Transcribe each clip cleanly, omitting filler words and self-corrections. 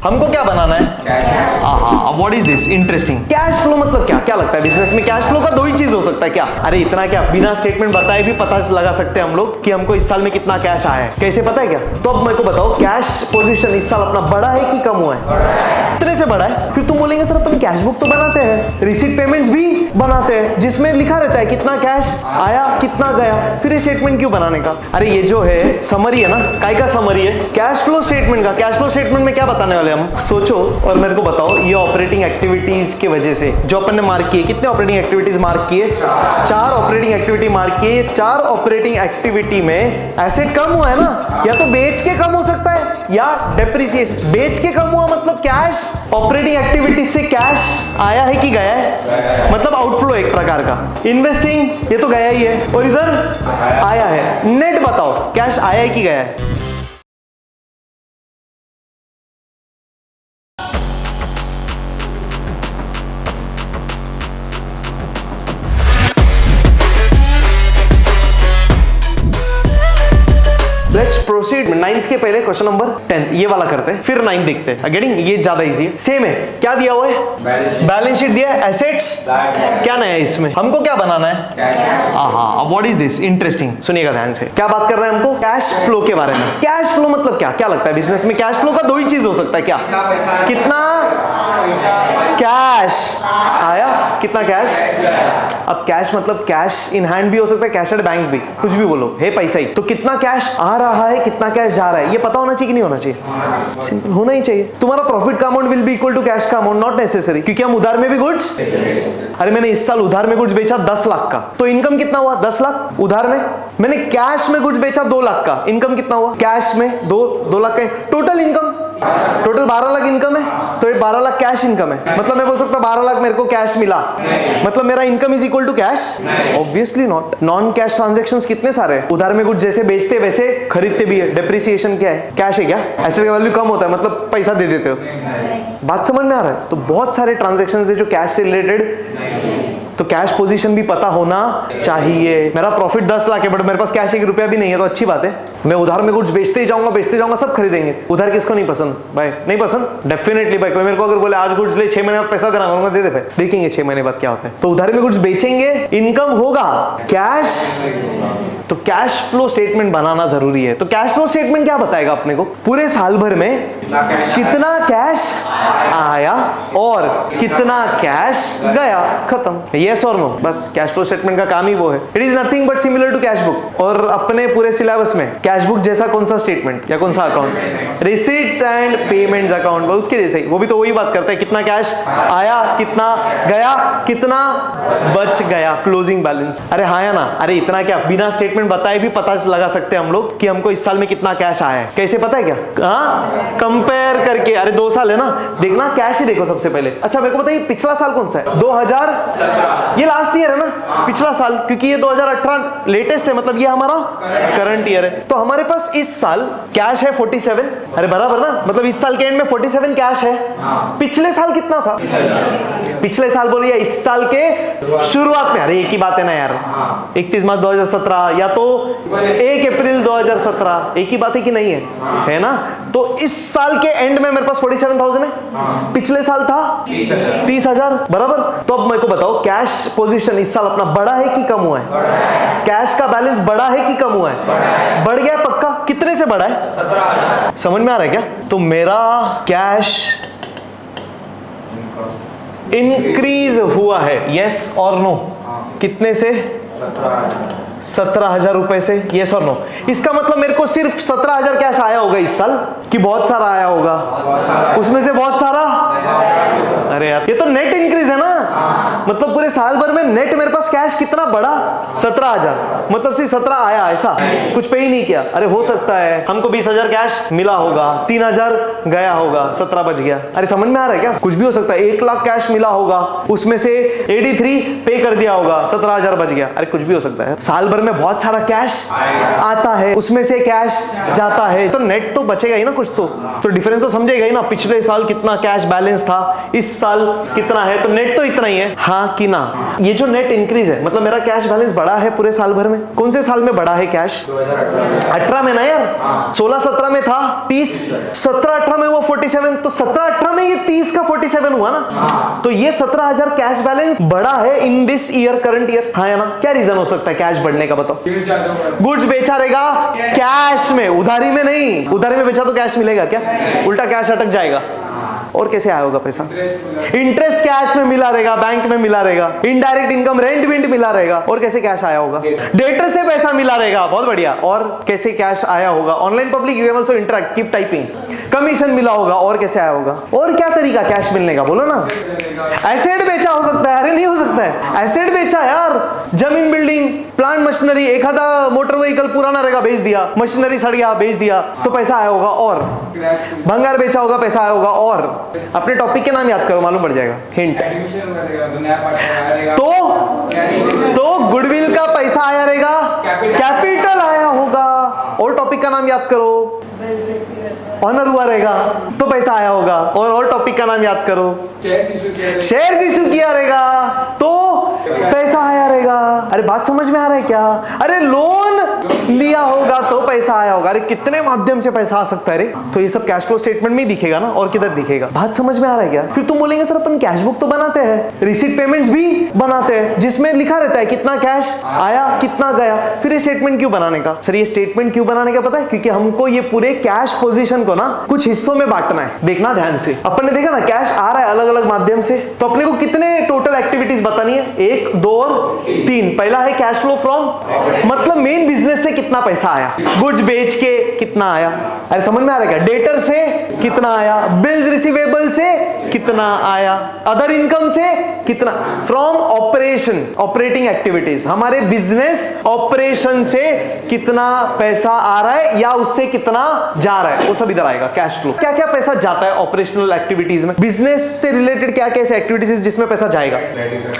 हमको क्या बनाना है? हाँ, what is this? Interesting. Cash flow मतलब क्या? क्या लगता है बिजनेस में कैश फ्लो का दो ही चीज हो सकता है क्या? अरे इतना क्या, बिना स्टेटमेंट बताए भी पता लगा सकते हैं हम लोग कि हमको इस साल में कितना कैश आया है। कैसे पता है क्या? तो अब मेरे को बताओ, कैश पोजीशन इस साल अपना बढ़ा है कि कम हुआ है? कितने से बढ़ा है? फिर तुम बोलेंगे सर अपन कैश बुक तो बनाते हैं, रिसीट पेमेंट्स भी बनाते हैं, जिसमें लिखा रहता है कितना कैश आया कितना गया, फिर ये स्टेटमेंट क्यों बनाने का? अरे ये जो है समरी है ना, काय का समरी है? कैश फ्लो स्टेटमेंट का। कैश फ्लो स्टेटमेंट में क्या बताने वाले हम? सोचो और मेरे को बताओ। ये ऑपरेटिंग एक्टिविटीज की वजह से जो अपन ने मार्क किए, कितने ऑपरेटिंग एक्टिविटीज मार्क किए? 4 ऑपरेटिंग एक्टिविटी मार्क किए। 4 ऑपरेटिंग एक्टिविटी में एसेट कम हुआ है ना, या तो बेच के कम हो सकता है या डेप्रिसिएशन। बेच के कम हुआ मतलब कैश ऑपरेटिंग एक्टिविटीज से कैश आया है कि गया है, मतलब आउटफ्लो एक प्रकार का। इन्वेस्टिंग ये तो गया ही है, और इधर आया है। नेट बताओ, कैश आया है कि गया है? Let's proceed. 9th के पहले क्वेश्चन नंबर 10 ये वाला करते हैं, फिर 9 देखते हैं। गेटिंग? ये ज्यादा इजी है। सेम है। क्या दिया हुआ है? बैलेंस शीट दिया है। एसेट्स क्या नया है इसमें? हमको क्या बनाना है? हाँ, व्हाट इज दिस? इंटरेस्टिंग। सुनिएगा ध्यान से, क्या बात कर रहे हैं हमको? कैश फ्लो के बारे में। कैश फ्लो मतलब क्या? क्या लगता है बिजनेस में कैश फ्लो का दो ही चीज हो सकता है क्या? कितना कैश आया कितना कैश? अब कैश मतलब कैश इन हैंड भी हो सकता है, कैश एट बैंक भी, कुछ भी बोलो, है पैसा ही। तो कितना कैश आ रहा है कितना कैश जा रहा है, ये पता होना चाहिए कि नहीं होना चाहिए? सिंपल होना ही चाहिए। तुम्हारा प्रॉफिट का amount will be equal to cash का अमाउंट, नॉट नेसेसरी, क्योंकि हम उधार में भी गुड्स। अरे मैंने इस साल उधार में गुड्स बेचा 10 लाख का, तो इनकम कितना हुआ? 10 लाख। उधार में मैंने कैश में गुड्स बेचा 2 लाख का, इनकम कितना हुआ? कैश में 2 लाख का। Total income total 12 lakh income है, तो ये 12 लाख कैश इनकम है। मतलब मैं बोल सकता 12 लाख मेरे को कैश मिला, मतलब मेरा income is equal to cash? Obviously not. Non cash transactions कितने सारे हैं। उधार में कुछ जैसे बेचते वैसे खरीदते भी है। डेप्रिसिएशन क्या है? कैश है क्या? एसेट का वैल्यू कम होता है, मतलब पैसा दे देते हो। बात समझ में आ रहा है? तो बहुत सारे ट्रांजैक्शंस है जो कैश से रिलेटेड, तो कैश पोजीशन भी पता होना चाहिए। मेरा प्रॉफिट 10 लाख है, बट मेरे पास कैश 1 रुपया भी नहीं है, तो अच्छी बात है। मैं उधार में कुछ बेचते ही जाऊंगा, सब खरीदेंगे। उधार किसको नहीं पसंद भाई? नहीं पसंद? डेफिनेटली भाई। कोई मेरे को अगर बोले आज गुड्स ले 6 महीने बाद पैसा देना, मैं दे दे भाई, देखेंगे 6 महीने बाद क्या होता है। तो उधार में कुछ बेचेंगे, इनकम होगा, कैश। तो कैश फ्लो स्टेटमेंट बनाना जरूरी है। तो कैश फ्लो स्टेटमेंट क्या बताएगा अपने को? पूरे साल भर में कितना कैश आया और कितना कैश गया, खत्म। यस और नो, बस कैश फ्लो स्टेटमेंट का काम ही वो है। It is nothing but similar to cash book. और अपने पूरे सिलेबस में कैश बुक जैसा कौन सा स्टेटमेंट या कौन सा account? Receipts and payments account, उसके जैसे ही। वो भी तो वही बात करता है, कितना कैश आया कितना गया कितना बच गया, क्लोजिंग बैलेंस। अरे हाँ या ना? अरे इतना क्या, बिना स्टेटमेंट बताए भी पता लगा सकते हैं हम लोग कि हमको इस साल में कितना कैश आया है। कैसे पता है क्या? हाँ, कंपेयर करके। अरे 2 साल है ना, देखना कैश ही देखो सबसे पहले। अच्छा मेरे को बताइए पिछला साल कौन सा है? 2000, ये लास्ट ईयर है ना, पिछला साल, क्योंकि ये 2018 लेटेस्ट है, मतलब ये हमारा करंट ईयर है। तो हमारे पास इस साल कैश है 47। अरे बराबर ना, मतलब इस साल के एंड में 47 कैश है। पिछले साल कितना था? पिछले साल बोलिए इस साल के शुरुआत में। अरे एक ही बात है ना यार, 31 मार्च 2017 या तो 1 अप्रैल 2017, एक ही बात है कि नहीं है ना? तो इस साल के एंड में मेरे पास 47,000 है। पिछले साल था 30,000, बराबर। तो अब मेरे को बताओ कैश पोजीशन इस साल अपना बढ़ा है कि कम हुआ है? कैश का बैलेंस बढ़ा है कि कम हुआ है? बढ़ गया पक्का। कितने से बढ़ा है? 17,000। समझ में आ रहा है क्या? तो मेरा कैश इंक्रीज हुआ है, यस और नो? कितने से? 17,000 रुपए से, यस और नो? इसका मतलब मेरे को सिर्फ 17,000 कैश आया होगा इस साल कि बहुत सारा आया होगा? उसमें से बहुत सारा। अरे यार ये तो नेट इंक्रीज है ना, मतलब पूरे साल भर में नेट मेरे पास कैश कितना बढ़ा? 17,000, मतलब सिर्फ 17 आया, ऐसा कुछ पे ही नहीं किया। अरे हो सकता है हमको 20,000 कैश मिला होगा, 3,000 गया होगा, 17 बच गया। अरे समझ में आ रहा है क्या? कुछ भी हो सकता है। 1 लाख कैश मिला होगा, उसमें से 83 पे कर दिया होगा, 17,000 बच गया। अरे कुछ भी हो सकता है। साल भर में बहुत सारा कैश आता है, उसमें से कैश जाता है, तो नेट तो बचेगा ही ना कुछ। तो डिफरेंस तो समझेगा ही ना। पिछले साल कितना कैश बैलेंस था, इस साल कितना है, तो नेट तो इतना इतना ही है, हाँ कि ना? ये जो नेट इंक्रीज है मतलब मेरा कैश बैलेंस बढ़ा है पूरे साल भर में। कौन से साल में बढ़ा है कैश? 18 में ना यार, 16-17 में था 30, 17-18 में वो 47, तो 17-18 में ये 30 का 47 हुआ ना, तो ये 17,000 कैश बैलेंस बढ़ा है in this year, current year. हाँ या ना? क्या रीजन हो सकता है कैश बढ़ने का बताओ? गुड्स बेचा रहेगा कैश में, उधारी में नहीं। उधारी में बेचा तो कैश मिलेगा क्या? उल्टा कैश अटक जाएगा। और कैसे आया होगा पैसा? इंटरेस्ट कैश में मिला रहेगा, बैंक में मिला रहेगा, इनडायरेक्ट इनकम रेंट विंट मिला रहेगा। और कैसे कैश आया होगा? डेटर से पैसा मिला रहेगा, बहुत बढ़िया। और कैसे कैश आया होगा? Online public you can also interact, keep typing. Commission मिला होगा। और कैसे आया होगा? और क्या तरीका कैश मिलने का बोलो ना? एसेट बेचा हो सकता है। अरे नहीं हो सकता है, एसेट बेचा यार, जमीन बिल्डिंग प्लांट मशीनरी, एक आधा मोटर व्हीकल पुराना रहेगा बेच दिया, मशीनरी सड़ गया बेच दिया तो पैसा आया होगा। और भंगार बेचा होगा पैसा आया होगा। और अपने टॉपिक के नाम याद करो, मालूम पड़ जाएगा। हिंट तो गुडविल का पैसा आया रहेगा, कैपिटल आया होगा। और टॉपिक का नाम याद करो, ऑनर हुआ रहेगा तो पैसा आया होगा। और टॉपिक का नाम याद करो, शेयर इशू किया रहेगा तो पैसा आया रहेगा। अरे बात समझ में आ रहा है क्या? अरे लोन लिया होगा तो पैसा आया होगा। अरे कितने माध्यम से पैसा आ सकता है रे? तो ये सब कैश फ्लो स्टेटमेंट में ही दिखेगा ना, और किधर दिखेगा? बात समझ में आ रहा है क्या? फिर तुम बोलेंगे सर अपन कैश बुक तो बनाते हैं, रिसीट पेमेंट्स भी बनाते हैं जिसमें लिखा रहता है कितना कैश आया कितना गया। फिर ये स्टेटमेंट क्यों बनाने का? सर ये स्टेटमेंट क्यों बनाने का पता है? क्योंकि हमको ये पूरे कैश पोजीशन को ना कुछ हिस्सों में बांटना है। देखना ध्यान से, अपन ने देखा ना कैश आ रहा है अलग अलग माध्यम से, तो अपने को कितने टोटल एक्टिविटीज बतानी है? 1, 2 और 3। पहला है कैश फ्लो फ्रॉम, मतलब मेन बिजनेस से कितना पैसा आया, गुड्स बेच के कितना आया। अरे समझ में आ रहा है क्या? डेटर से कितना आया, बिल्स रिसीवेबल से कितना आया, अदर इनकम से कितना, फ्रॉम ऑपरेशन, ऑपरेटिंग एक्टिविटीज, हमारे बिजनेस ऑपरेशन से कितना पैसा आ रहा है या उससे कितना जा रहा है, वो सब इधर आएगा कैश फ्लो। क्या क्या पैसा जाता है ऑपरेशनल एक्टिविटीज में, बिजनेस से रिलेटेड क्या क्या ऐसे एक्टिविटीज जिसमें पैसा जाएगा?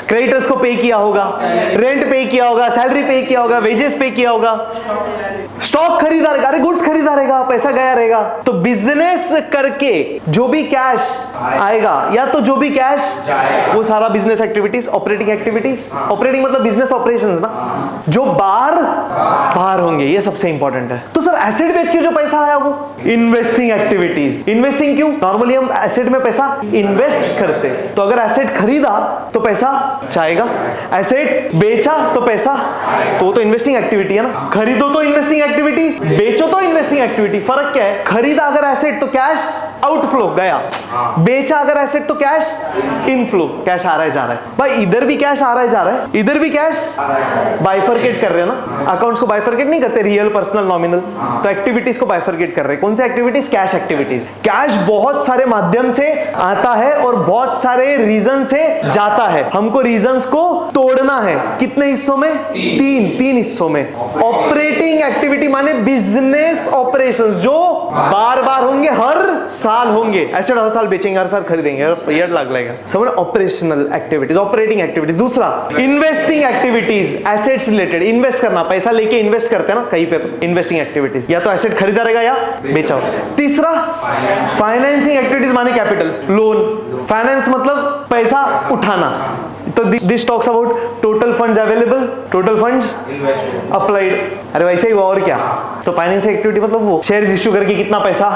क्रेडिटर्स को पे किया होगा, रेंट पे किया होगा, सैलरी पे किया होगा, वेजेस पे किया होगा, स्टॉक खरीदा रहेगा, अरे गुड्स खरीदा रहेगा, पैसा गया रहेगा। तो बिजनेस करके जो भी कैश आएगा या तो जो भी कैश, वो सारा business activities, operating activities. Operating मतलब बिजनेस ऑपरेशंस ना, जो बाहर होंगे, ये सबसे इंपॉर्टेंट है। तो सर एसेट बेच के जो पैसा आया वो इन्वेस्टिंग एक्टिविटीज। इन्वेस्टिंग क्यों? नॉर्मली हम एसेट में पैसा इन्वेस्ट करते हैं, तो अगर एसेट खरीदा तो पैसा जाएगा, एसेट बेचा तो पैसा, तो इन्वेस्टिंग एक्टिविटी है ना। खरीदो तो इन्वेस्टिंग एक्टिविटी, बेचो तो इन्वेस्टिंग एक्टिविटी। फर्क क्या है? खरीदा अगर एसेट तो कैश आउटफ्लो गया, बेचा अगर एसेट तो कैश इनफ्लो, कैश आ रहा है जा रहा है। भाई इधर भी कैश आ रहा है जा रहा है, इधर भी कैश बाइफरकेट कर रहे हैं ना। अकाउंट्स को बाइफरकेट नहीं करते, रियल, पर्सनल, नॉमिनल, तो एक्टिविटीज को बाइफरकेट कर रहे हैं। कौन सी एक्टिविटीज? Cash activities. कैश बहुत सारे माध्यम से आता है और बहुत सारे रीजन से जाता है। हमको रीजंस को तोड़ना है। कितने हिस्सों में? तीन हिस्सों में। ऑपरेटिंग एक्टिविटी माने बिजनेस ऑपरेशंस जो बार बार होंगे, हर साल होंगे। एसेट हर साल बेचेंगे, हर साल खरीदेंगे, ईयर लग जाएगा। समझ? Operational activities, operating activities. दूसरा investing activities, assets related, invest करना, पैसा लेके इन्वेस्ट करते हैं ना कहीं पे, तो इन्वेस्टिंग एक्टिविटीज, या तो एसेट खरीदा रहेगा या बेचा। तीसरा फाइनेंसिंग एक्टिविटीज माने कैपिटल, लोन। फाइनेंस मतलब पैसा उठाना। तो this talks about total funds available, total funds applied. अरे वैसे ही वो, और क्या? तो फाइनेंशियल एक्टिविटी मतलब वो शेयर्स इश्यू करके कितना पैसा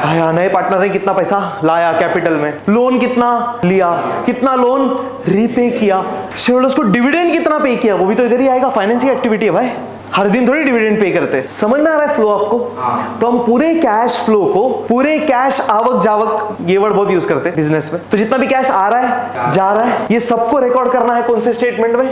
आया, नए पार्टनर ने कितना पैसा लाया कैपिटल में, लोन कितना लिया, कितना लोन रीपे किया, शेयरहोल्डर्स को डिविडेंड कितना पे किया, वो भी तो इधर ही आएगा। फाइनेंशियल एक्टिविटी है भाई, हर दिन थोड़ी डिविडेंड पे करते हैं। समझ में आ रहा है फ्लो आपको? तो हम पूरे कैश फ्लो को, पूरे कैश आवक जावक, ये वर्ड बहुत यूज करते हैं बिजनेस में। तो जितना भी कैश आ रहा है जा रहा है, ये सबको रिकॉर्ड करना है कौन से स्टेटमेंट में?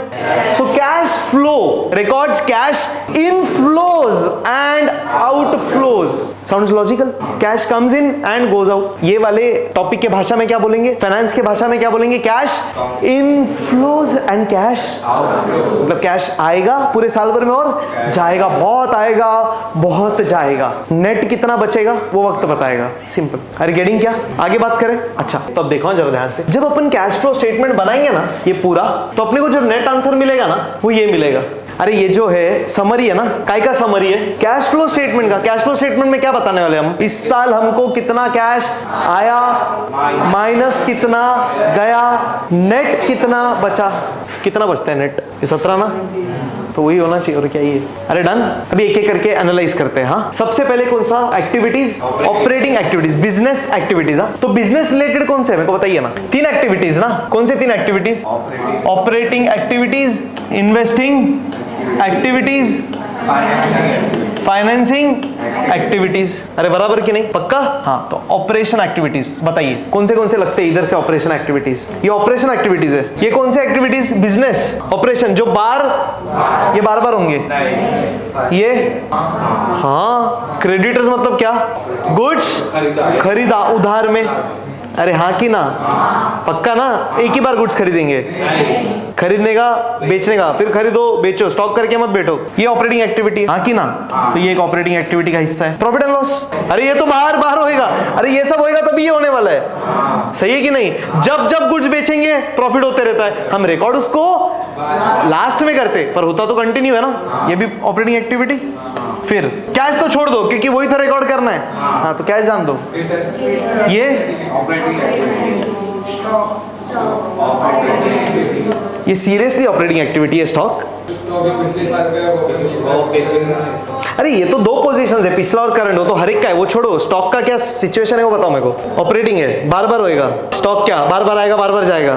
So cash flow records cash inflows and outflows. Sounds logical? Cash comes in and goes out. ये वाले टॉपिक के भाषा में क्या बोलेंगे? फाइनेंस के भाषा में क्या बोलेंगे? Cash inflows and cash outflows. मतलब कैश आएगा पूरे साल भर में और जाएगा, बहुत आएगा बहुत जाएगा। नेट कितना बचेगा वो वक्त बताएगा। सिंपल। अरे गेटिंग? क्या आगे बात करें? अच्छा तो अब देखो जरा ध्यान से, जब अपन कैश फ्लो स्टेटमेंट बनाएंगे ना ये पूरा, तो अपने को जो नेट आंसर मिलेगा ना वो ये मिलेगा। अरे ये जो है समरी है ना, काय का समरी है? कैश फ्लो स्टेटमेंट का। कैश फ्लो स्टेटमेंट में क्या बताने वाले हम? इस साल हमको कितना कैश आया माइनस कितना गया, नेट कितना बचा। कितना बचता है नेट? ये 17 ना, तो वही होना चाहिए और क्या ही है। अरे डन। अभी एक एक करके एनालाइज करते हैं। हाँ, सबसे पहले कौन सा? Activities, operating activities, business activities. हाँ, तो बिजनेस रिलेटेड कौन से है मेरे को बताइए ना। 3 एक्टिविटीज ना, कौन से 3 activities? Operating activities, investing activities, financing activities. अरे बराबर कि नहीं? पक्का? हाँ, तो ऑपरेशन एक्टिविटीज बताइए कौन से लगते हैं इधर से ऑपरेशन एक्टिविटीज? ये ऑपरेशन एक्टिविटीज है। ये कौन से एक्टिविटीज? बिजनेस ऑपरेशन, जो ये बार बार होंगे। ये हाँ, क्रेडिटर्स मतलब क्या? गुड्स खरीदा उधार में। अरे हाँ कि ना? पक्का ना? एक ही बार गुड्स खरीदेंगे, खरीदने का, बेचने का, फिर खरीदो बेचो, स्टॉक करके मत बैठो। ये ऑपरेटिंग एक्टिविटी है, हाँ कि ना? तो ये एक ऑपरेटिंग एक्टिविटी का हिस्सा है। प्रॉफिट एंड लॉस, अरे ये तो बाहर बाहर होएगा। अरे ये सब होएगा तभी ये होने वाला है, सही है कि नहीं? जब जब गुड्स बेचेंगे प्रॉफिट होते रहता है। हम रिकॉर्ड उसको लास्ट में करते, पर होता तो कंटिन्यू है ना। ये भी ऑपरेटिंग एक्टिविटी। फिर कैश तो छोड़ दो क्योंकि वही तो रिकॉर्ड करना है। हाँ, तो कैश जान दो। ये सीरियसली ऑपरेटिंग एक्टिविटी है स्टॉक। अरे ये तो 2 पोजीशंस है, पिछला और करंट, वो तो हर एक का है, वो छोड़ो। स्टॉक का क्या सिचुएशन है वो बताओ मेरे को। ऑपरेटिंग है, बार बार होएगा। स्टॉक क्या बार बार आएगा, बार बार जाएगा?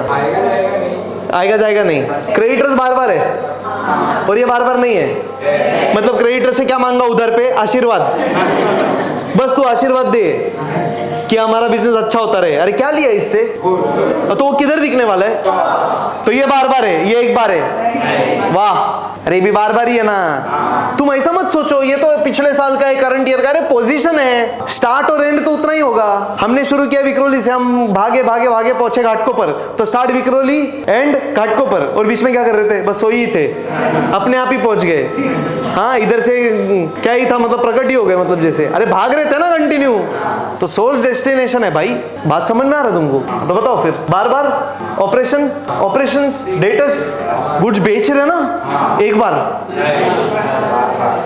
आएगा जाएगा नहीं। क्रेडिटर्स बार बार है और ये बार बार नहीं है। मतलब क्रेडिटर से क्या मांगा उधर पे? आशीर्वाद। बस तू आशीर्वाद दे कि हमारा बिजनेस अच्छा होता रहे। अरे क्या लिया इससे? तो वो किधर दिखने वाला है? तो ये बार बार है, ये एक बार है। वाह, अरे भी बार बार ही है ना। तुम ऐसा मत सोचो ये तो पिछले साल का है, करंट ईयर का। अरे पोजीशन है, स्टार्ट और एंड तो उतना ही होगा। हमने शुरू किया विक्रोली से, हम भागे भागे भागे पहुंचे घाटकों पर। तो स्टार्ट विक्रोली, एंड घाटकों पर, और बीच में क्या कर रहे थे? बस सोई ही थे, अपने आप ही पहुंच गए। हाँ, इधर से क्या ही था, मतलब प्रकट ही हो गए, मतलब जैसे। अरे भाग रहे थे ना कंटिन्यू, तो सोर्स डेस्टिनेशन है भाई। बात समझ में आ रहा है तुमको? तो बताओ फिर। बार बार ऑपरेशंस, डेटर्स, गुड्स बेच रहे ना एक बार।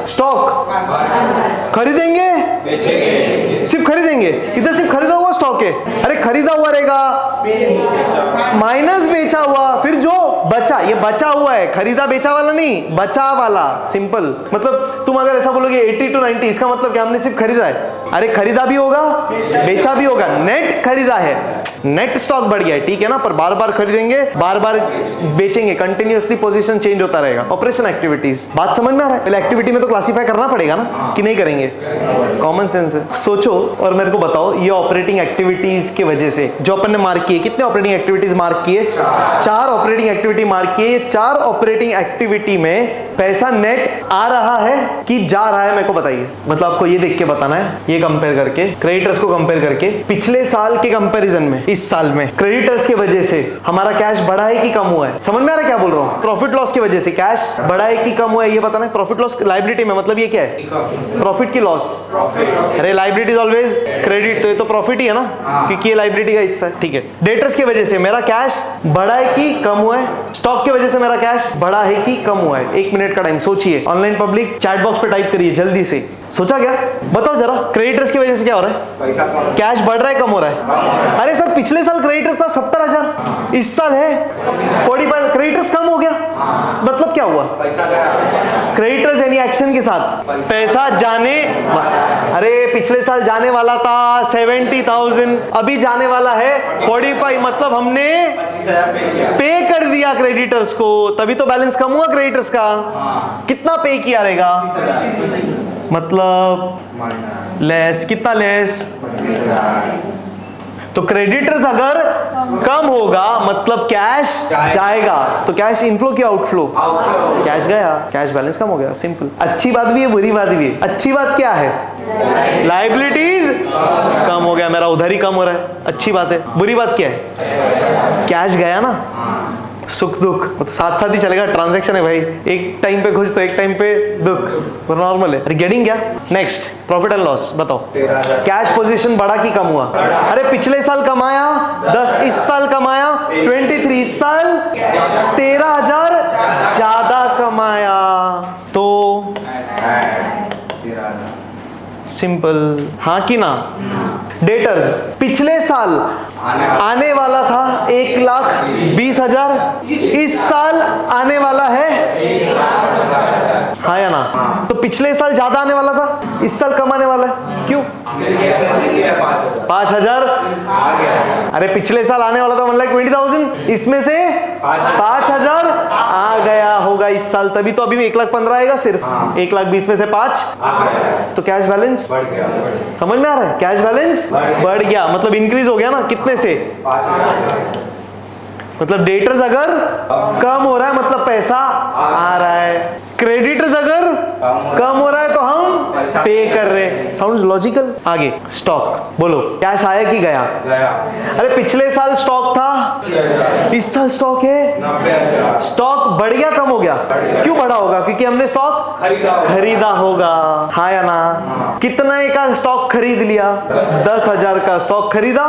स्टॉक खरीदेंगे, सिर्फ खरीदेंगे। इधर सिर्फ खरीदा हुआ स्टॉक है। अरे खरीदा हुआ रहेगा माइनस बेचा हुआ, फिर जो बचा, ये बचा हुआ है, खरीदा बेचा वाला नहीं, बचा वाला। सिंपल। मतलब तुम अगर ऐसा बोलोगे 80 to 90, इसका मतलब क्या? हमने सिर्फ खरीदा है। अरे खरीदा भी होगा, बेचा भी होगा, नेट खरीदा है, नेट स्टॉक बढ़ गया है, ठीक है ना? पर बार बार खरीदेंगे, बार बार बेचेंगे, कंटिन्यूअसली पोजीशन चेंज होता रहेगा। ऑपरेशन एक्टिविटीज, बात समझ में आ रहा है? पहले एक्टिविटी में तो क्लासिफाई करना पड़ेगा ना, कि नहीं करेंगे? कॉमन सेंस है। सोचो और मेरे को बताओ, ये ऑपरेटिंग एक्टिविटीज की वजह से जो अपन ने मार्क किए, कितने ऑपरेटिंग एक्टिविटीज मार्क किए? 4 ऑपरेटिंग एक्टिविटी मार्क किए। 4 ऑपरेटिंग एक्टिविटी में पैसा नेट आ रहा है कि जा रहा है, मेरे को बताइए। मतलब आपको ये देख के बताना है, ये कंपेयर करके, क्रेडिटर्स को कंपेयर करके, पिछले साल के कंपैरिजन में इस साल में क्रेडिटर्स की वजह से हमारा कैश बढ़ा है कि कम हुआ है? समझ में आ रहा है क्या बोल रहा हूँ? प्रॉफिट लॉस की वजह से कैश बढ़ा है कि कम हुआ है, ये बताना है। प्रॉफिट लॉस लायबिलिटी में मतलब ये क्या है? प्रॉफिट की लॉस। अरे लायबिलिटी इज ऑलवेज क्रेडिट, तो ये तो प्रॉफिट ही है ना, क्योंकि ये लायबिलिटी का हिस्सा है, ठीक है। डेटर्स की वजह से मेरा कैश बढ़ा है कि कम हुआ है? स्टॉक की वजह से मेरा कैश बढ़ा है कि कम हुआ है? 1 मिनट का टाइम, सोचिए। ऑनलाइन पब्लिक चैट बॉक्स पे टाइप करिए जल्दी से। सोचा क्या? बताओ जरा। क्रेडिटर्स की वजह से क्या हो रहा है? कैश बढ़ रहा है, कम हो रहा है? अरे सर पिछले साल क्रेडिटर्स था 70,000, इस साल है 45। क्रेडिटर्स कम हो गया, मतलब क्या हुआ? क्रेडिटर्स यानी एक्शन के साथ पैसा जाने, अरे पिछले साल जाने वाला था 70,000, अभी जाने वाला है 45, मतलब हमने पे कर दिया क्रेडिटर्स को, तभी तो बैलेंस कम हुआ क्रेडिटर्स का। कितना पे किया रहेगा? मतलब लेस, कितना लेस? तो क्रेडिटर्स अगर कम होगा मतलब कैश जाएगा, तो कैश इनफ्लो क्या आउटफ्लो? कैश गया, कैश बैलेंस कम हो गया, सिंपल। अच्छी बात भी है, बुरी बात भी है। अच्छी बात क्या है? लायबिलिटीज कम हो गया, मेरा उधर ही कम हो रहा है, अच्छी बात है। बुरी बात क्या है? कैश गया ना, सुख दुख तो साथ साथ ही चलेगा, ट्रांजैक्शन है भाई, एक टाइम पे खुश तो एक टाइम पे दुख, तो नॉर्मल है। गेटिंग क्या? नेक्स्ट प्रॉफिट एंड लॉस बताओ। कैश पोजीशन बढ़ा कि कम हुआ? अरे पिछले साल कमाया 10, इस साल कमाया 23, इस साल 13,000 ज्यादा कमाया। सिंपल, हाँ कि ना? डेटर्स पिछले साल आने वाला था 1,20,000, इस साल आने वाला है, हाँ या ना? तो पिछले साल ज्यादा आने वाला था, इस साल कम आने वाला है, क्यों? 5,000। अरे पिछले साल आने वाला था 1,20,000, इसमें से 5,000 आ गया होगा इस साल, तभी तो अभी 1,15,000 आएगा सिर्फ। 1,20,000 में से 5, तो कैश बैलेंस समझ में आ रहा है? कैश बैलेंस बढ़ गया, मतलब इंक्रीज हो गया ना, कितने से? मतलब डेटर्स अगर कम हो रहा है मतलब पैसा आ रहा है, क्रेडिटर्स अगर कम हो रहा है तो हम पे कर रहे हैं। Sounds logical. आगे स्टॉक बोलो, कैश आया कि गया? अरे पिछले साल स्टॉक था, इस साल स्टॉक है, स्टॉक बढ़ गया कम हो गया? क्यों बढ़ा होगा? क्योंकि हमने स्टॉक खरीदा होगा, हाँ या ना? कितना का स्टॉक खरीद लिया? 10,000 का स्टॉक खरीदा,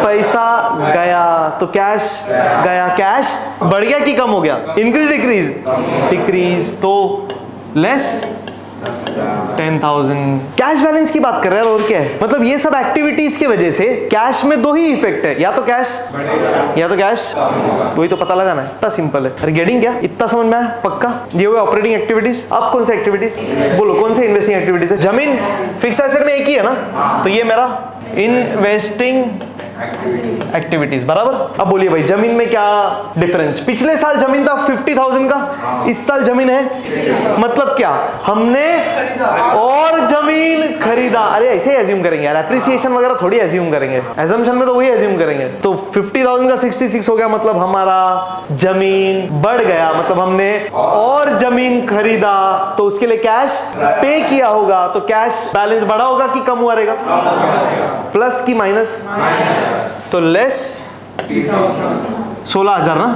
पैसा गया, तो कैश गया। कैश बढ़ गया कि कम हो गया? Increase decrease? डिक्रीज, तो लेस 10,000। कैश बैलेंस की बात कर रहे हैं और क्या है? मतलब ये सब एक्टिविटीज की वजह से कैश में दो ही इफेक्ट है, या तो कैश या तो कैश, वही तो पता लगाना है, इतना सिंपल है। अरे गेटिंग क्या? इतना समझ में आया? पक्का? ये हुए ऑपरेटिंग एक्टिविटीज। अब कौन सी एक्टिविटीज बोलो, कौन सी इन्वेस्टिंग एक्टिविटीज है? जमीन फिक्स एसेट में एक ही है ना, तो ये मेरा इन्वेस्टिंग एक्टिविटीज, बराबर। अब बोलिए भाई जमीन में क्या डिफरेंस? पिछले साल जमीन था 50,000 का, इस साल जमीन है, मतलब क्या? हमने और जमीन खरीदा। अरे ऐसे ही एज्यूम करेंगे यार, एप्रिसिएशन वगैरह थोड़ी एज्यूम करेंगे, एजम्पशन में तो वही एज्यूम करेंगे। तो 50,000 का 66 हो गया, मतलब हमारा जमीन बढ़ गया, मतलब हमने और जमीन खरीदा, तो उसके लिए कैश पे किया होगा, तो कैश बैलेंस बढ़ा होगा कि कम हुआ रहेगा? प्लस की माइनस? तो लेस 16,000 ना।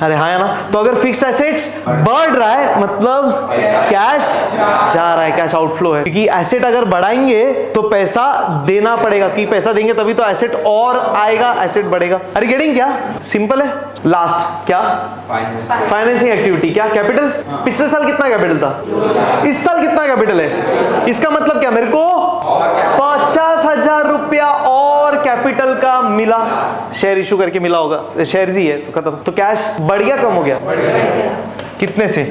अरे हाँ या ना? तो अगर फिक्स्ड एसेट्स बढ़ रहा है मतलब कैश जा रहा है, कैश आउटफ्लो है, क्योंकि एसेट अगर बढ़ाएंगे तो पैसा देना पड़ेगा, कि पैसा देंगे तभी तो एसेट और आएगा, एसेट बढ़ेगा। अरे गेटिंग क्या? सिंपल है। लास्ट क्या? Financing activity. क्या? कैपिटल। पिछले साल कितना कैपिटल था, इस साल कितना कैपिटल है? इसका मतलब क्या? मेरे को 50,000 रुपया और कैपिटल का मिला, शेयर इशू करके मिला होगा, शेयर ही है तो खत्म। तो कैश बढ़ गया कम हो गया? कितने से?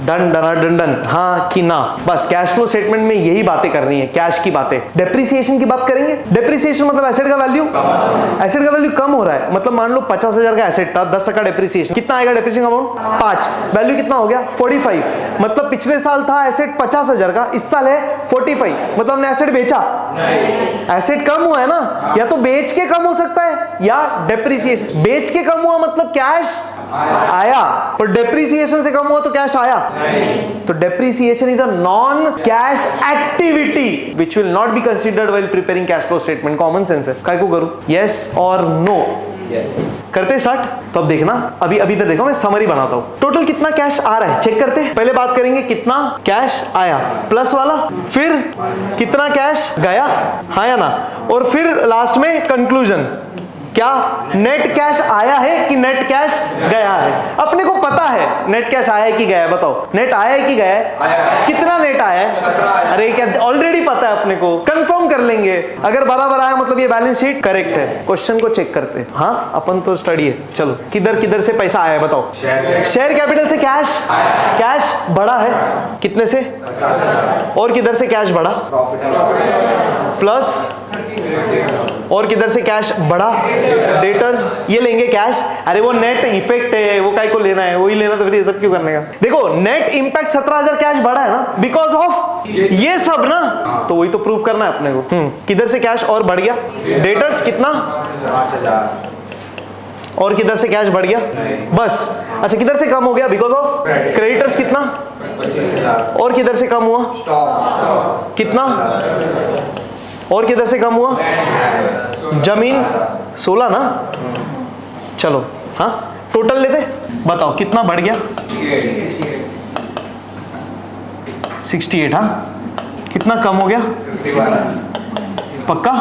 डन डन डन डन, हाँ कि ना? बस कैश फ्लो स्टेटमेंट में यही बातें करनी है, कैश की बातें। डेप्रिसिएशन की बात करेंगे। डेप्रिसिएशन मतलब एसेट का वैल्यू, एसेट का वैल्यू कम हो रहा है, मतलब मान लो 50,000 का एसेट था, 10% डेप्रिसिएशन, कितना आएगा डेप्रिसिएशन अमाउंट? 5, वैल्यू कितना हो गया? 45। मतलब पिछले साल था एसेट 50,000 का, इस साल है 45, मतलब हमने एसेट बेचा, एसेट कम हुआ है ना, या तो बेच के कम हो सकता है या डेप्रिसिएशन। बेच के कम हुआ मतलब कैश आया, पर डेप्रिसिएशन से कम हुआ तो कैश आया? तो depreciation is a non cash activity which will not be considered while preparing cash flow statement. Common sense है, काय को करूं? यस और नो? करते स्टार्ट। तो अब देखना, अभी तक देखो मैं समरी बनाता हूं। टोटल कितना कैश आ रहा है चेक करते हैं। पहले बात करेंगे कितना कैश आया, प्लस वाला, फिर कितना कैश गया, हाँ या ना, और फिर लास्ट में कंक्लूजन, क्या नेट कैश आया है कि नेट कैश गया है। अपने को पता है नेट कैश आया है कि गया है, बताओ नेट आया है कि गया है? कितना नेट आया है? अरे क्या ऑलरेडी पता है अपने को, कंफर्म कर लेंगे। अगर बराबर आया मतलब ये बैलेंस शीट करेक्ट है। क्वेश्चन को चेक करते हैं। हाँ अपन तो स्टडी है, चलो किधर किधर से पैसा आया है बताओ। शेयर कैपिटल से कैश बढ़ा है, कितने से? और किधर से कैश बढ़ा? प्लस, और किधर से कैश बढ़ा? डेटर्स, ये लेंगे कैश। अरे वो नेट इफेक्ट है, वो काय को लेना है, वही लेना तो फिर ये सब क्यों करने का? देखो नेट इंपैक्ट 17,000 कैश बढ़ा है ना, बिकॉज ऑफ ये सब ना, तो वही तो प्रूव करना है अपने को। किधर से कैश और बढ़ गया? डेटर्स कितना? 5,000। और किधर से कैश बढ़ गया? बस। अच्छा किधर से कम हो गया? बिकॉज ऑफ क्रेडिटर्स कितना? 25,000। और किधर से कम हुआ? कितना? और किधर से कम हुआ? जमीन 16 ना। चलो हाँ टोटल लेते, बताओ कितना बढ़ गया? 68। हाँ कितना कम हो गया? 51। पक्का?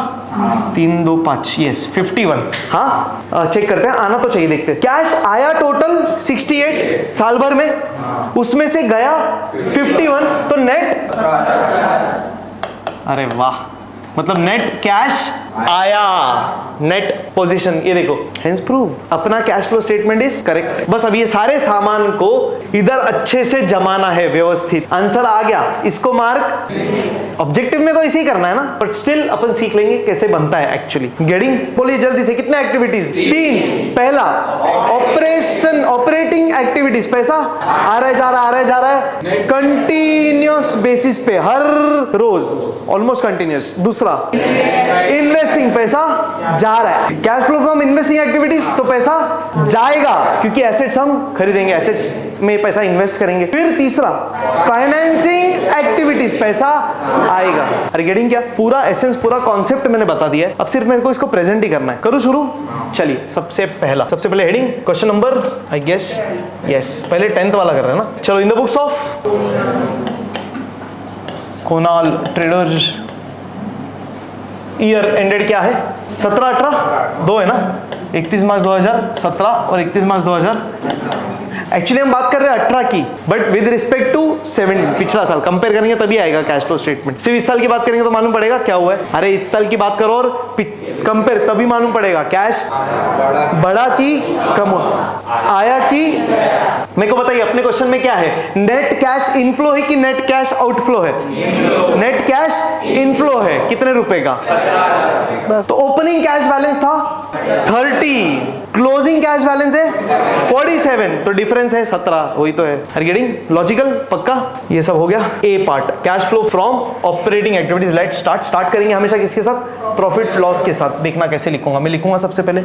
3, 2, 5, यस 51। हाँ चेक करते हैं, आना तो चाहिए, देखते हैं। कैश आया टोटल 68 साल भर में, उसमें से गया 51, तो नेट, अरे वाह, मतलब नेट कैश आया, नेट पोजीशन, ये देखो, हेंस प्रूव अपना cash flow statement is correct. बस अब ये सारे सामान को इधर अच्छे से जमाना है व्यवस्थित। आंसर आ गया, इसको मार्क। ऑब्जेक्टिव में तो इसे ही करना है ना, बट स्टिल अपन सीख लेंगे कैसे बनता है एक्चुअली। गेटिंग, बोलिए जल्दी से, कितने एक्टिविटीज? 3। पहला ऑपरेशन, ऑपरेटिंग एक्टिविटीज, पैसा आ रहा है जा रहा, आ रहा है जा रहा है, कंटिन्यूअस बेसिस पे, हर रोज ऑलमोस्ट कंटिन्यूअस। दूसरा इन्वेस्टिंग, पैसा जा रहा है, cash flow from investing activities, तो पैसा जाएगा क्योंकि एसेट्स हम खरीदेंगे, एसेट्स में पैसा इन्वेस्ट करेंगे। फिर तीसरा फाइनेंसिंग एक्टिविटीज, पैसा आएगा। अरे गेटिंग क्या? पूरा एसेंस, पूरा कॉन्सेप्ट मैंने बता दिया है, अब सिर्फ मेरे को इसको प्रेजेंट ही करना है। करूँ शुरू? चलिए, सबसे पहले heading, question number, I guess yes, पहले 10th वाला कर रहे हैं ना। चलो, in the books of Konal traders, year ended क्या है? 17-18, 2 है ना, 31 मार्च 2017 और 31 मार्च 2000। एक्चुअली हम बात कर रहे हैं 18 की, बट विद रिस्पेक्ट टू 17, पिछला साल कंपेयर करेंगे तभी आएगा कैश फ्लो स्टेटमेंट। सिर्फ इस साल की बात करेंगे तो मालूम पड़ेगा क्या हुआ है। अरे इस साल की बात करो और कंपेयर, तभी मालूम पड़ेगा कैश बढ़ा की कम, आया की। मेरे को बताइए अपने क्वेश्चन में क्या है, नेट कैश इनफ्लो है कि नेट कैश आउटफ्लो है? नेट कैश इनफ्लो है, कितने रुपए का? बस। तो ओपनिंग कैश बैलेंस था 30, क्लोजिंग कैश बैलेंस है 47, तो डिफरेंस है 17, वही तो है। Are getting? लॉजिकल? पक्का? ये सब हो गया A part, cash flow from operating activities. Let's start करेंगे हमेशा किसके साथ? प्रॉफिट लॉस के साथ। देखना कैसे लिखूंगा, मैं लिखूंगा सबसे पहले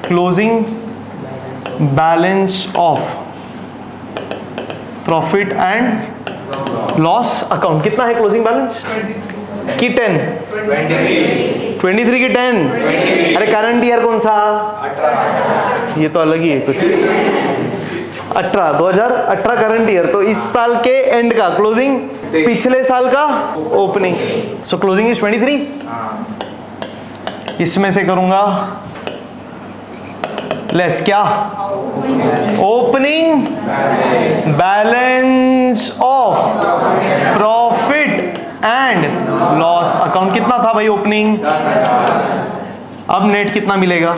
closing balance of profit and loss account. कितना है क्लोजिंग बैलेंस की? 10, 23 की 10। अरे करंट ईयर कौन सा? ये तो अलग ही है कुछ। 2018 करंट ईयर, तो इस साल के एंड का क्लोजिंग, पिछले साल का ओपनिंग। So closing is 23। इसमें से करूंगा लेस क्या? Opening balance of profit and loss account. कितना था भाई ओपनिंग? अब नेट कितना मिलेगा?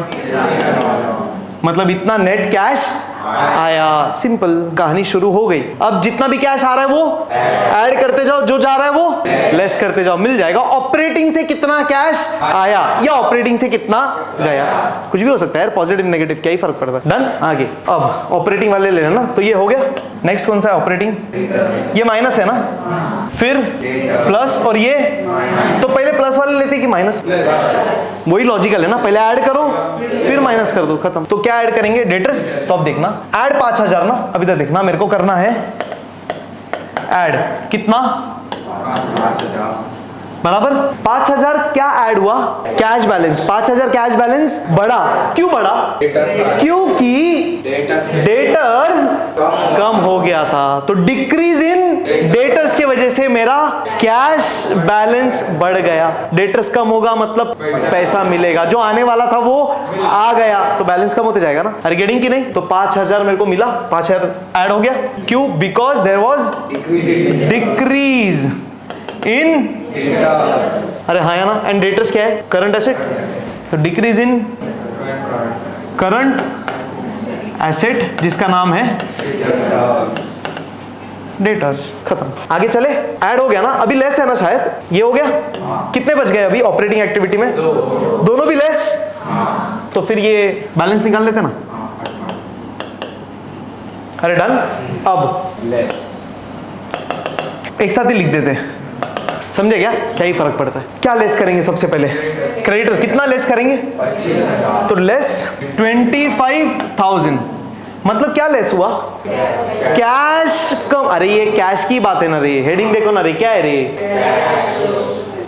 मतलब इतना नेट कैश आया। सिंपल, कहानी शुरू हो गई। अब जितना भी कैश आ रहा है वो ऐड करते जाओ, जो जा रहा है वो लेस करते जाओ, मिल जाएगा ऑपरेटिंग से कितना कैश आया या ऑपरेटिंग से कितना गया। कुछ भी हो सकता है यार, पॉजिटिव नेगेटिव, क्या ही फर्क पड़ता है। डन। आगे अब ऑपरेटिंग वाले लेना ना, तो ये हो गया। नेक्स्ट कौन सा है? ऑपरेटिंग। ये माइनस है ना, फिर प्लस, और ये तो पहले प्लस वाले लेते कि माइनस? वही लॉजिकल है ना, पहले ऐड करो फिर माइनस कर दो, खत्म। तो क्या ऐड करेंगे? डेटर्स। तो अब देखना, ऐड 5000 ना, अभी तक देखना मेरे को करना है ऐड कितना? बराबर 5000 क्या ऐड हुआ? Cash balance. 5000 कैश बैलेंस बढ़ा। क्यों बढ़ा? क्योंकि डेटर्स कम हो गया था, तो डिक्रीज इन डेटर्स की वजह से मेरा कैश बैलेंस बढ़ गया। डेटर्स कम होगा मतलब पैसा मिलेगा, जो आने वाला था वो आ गया, तो बैलेंस कम होते जाएगा ना। अरे गेटिंग की नहीं? तो 5000 मेरे को मिला, 5000 ऐड हो गया। क्यों? Because there was decrease in, अरे हाँ या ना। एंड डेटर्स क्या है? करंट एसेट, तो डिक्रीज इन करंट एसेट जिसका नाम है डेटर्स। खत्म। आगे चले, ऐड हो गया ना, अभी लेस है ना शायद, ये हो गया। कितने बच गए अभी ऑपरेटिंग एक्टिविटी में? दोनों भी लेस, तो फिर ये बैलेंस निकाल लेते ना। अरे डन। अब एक साथ ही लिख देते, समझे क्या? क्या ही फर्क पड़ता है। क्या लेस करेंगे सबसे पहले? क्रेडिटर्स। कितना लेस करेंगे? तो लेस 25,000, मतलब क्या लेस हुआ? कैश कम। अरे ये कैश की बात है ना रे, हेडिंग देखो ना रे, क्या है रे?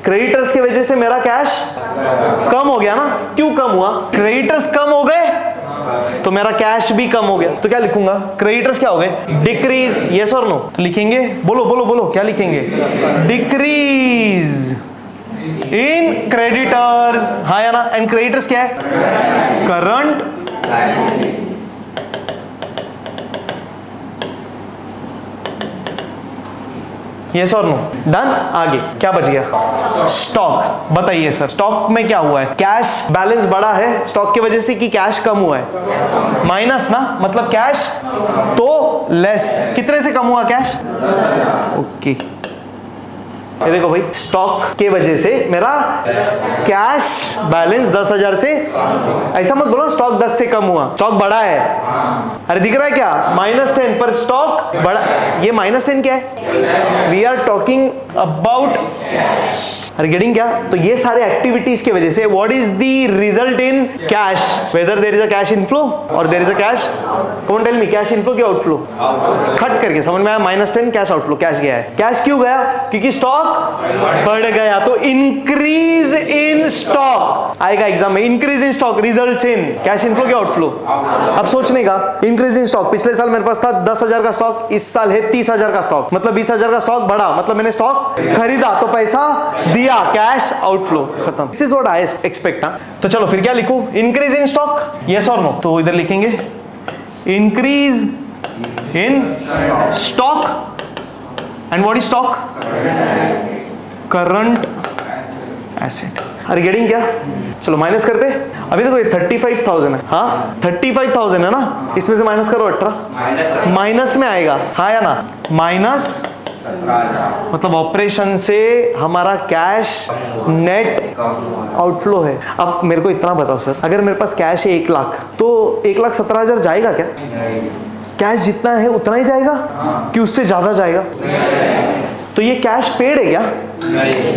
क्रेडिटर्स की वजह से मेरा कैश कम हो गया ना। क्यों कम हुआ? क्रेडिटर्स कम हो गए तो मेरा कैश भी कम हो गया। तो क्या लिखूंगा? क्रेडिटर्स क्या हो गए? डिक्रीज। यस और नो? तो लिखेंगे, बोलो बोलो बोलो, क्या लिखेंगे? Decrease in creditors. हाँ या ना? एंड क्रेडिटर्स क्या है? करंट यस और नो? डन। आगे क्या बच गया? स्टॉक। बताइए सर, स्टॉक में क्या हुआ है? कैश बैलेंस बढ़ा है स्टॉक की वजह से कि कैश कम हुआ है? माइनस ना, मतलब कैश तो लेस। कितने से कम हुआ कैश? ओके, ये देखो भाई, स्टॉक के वजह से मेरा कैश बैलेंस 10,000 से, ऐसा मत बोलो स्टॉक 10 से कम हुआ, स्टॉक बढ़ा है। अरे दिख रहा है क्या? -10 पर स्टॉक बढ़ा। ये -10 क्या है? We are talking about, are getting क्या? तो ये सारे एक्टिविटीज की वजह से what is the result in cash? Whether there is a cash inflow और देयर इज अ कैश, कौन टेल मी, कैश इनफ्लो की आउटफ्लो? खट करके समझ में आया? -10 कैश आउटफ्लो, कैश गया है। कैश क्यों गया? क्योंकि स्टॉक बढ़ गया। तो इंक्रीज इन स्टॉक आएगा एग्जाम में, increase in stock results in cash inflow की आउटफ्लो। अब सोचने का, इंक्रीज इन स्टॉक, पिछले साल मेरे पास था 10,000 का स्टॉक, इस साल है 30,000 का स्टॉक, मतलब 20,000 का स्टॉक बढ़ा, मतलब मैंने स्टॉक खरीदा तो पैसा दिया, कैश आउटफ्लो, खत्म। This is what I expect. तो चलो फिर क्या लिखूं? इंक्रीज इन स्टॉक, यस और नो? तो इधर लिखेंगे increase in stock and what is stock? Current asset. अरे गेटिंग क्या? चलो माइनस करते। अभी देखो ये 35,000 है, हाँ 35,000 है ना, इसमें से माइनस करो 18, माइनस में आएगा, हाँ या ना? माइनस मतलब ऑपरेशन से हमारा कैश नेट आउटफ्लो है। अब मेरे को इतना बताओ सर, अगर मेरे पास कैश है 1 लाख, तो 1,17,000 जाएगा क्या? कैश जितना है उतना ही जाएगा कि उससे ज्यादा जाएगा? तो ये कैश पेड है क्या?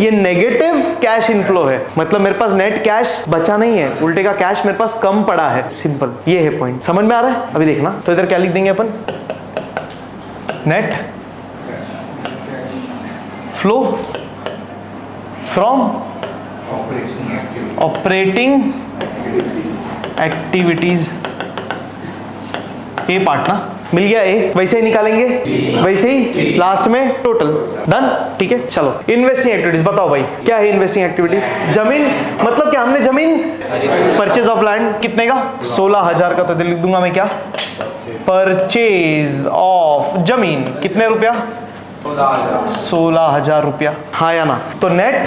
ये नेगेटिव कैश इनफ्लो है, मतलब मेरे पास नेट कैश बचा नहीं है, उल्टे का कैश मेरे पास कम पड़ा है। सिंपल, ये है पॉइंट। समझ में आ रहा है? अभी देखना, तो इधर क्या लिख देंगे अपन? Net flow from operating activities, A part ना मिल गया, ए वैसे ही निकालेंगे, वैसे ही लास्ट में टोटल। डन, ठीक है। चलो इन्वेस्टिंग एक्टिविटीज बताओ भाई, क्या है इन्वेस्टिंग एक्टिविटीज? जमीन, मतलब क्या? हमने जमीन परचेज ऑफ लैंड कितने का? 16,000 का। तो लिख दूंगा मैं क्या? परचेज ऑफ जमीन कितने रुपया? 16,000 रुपया, हाँ या ना? तो net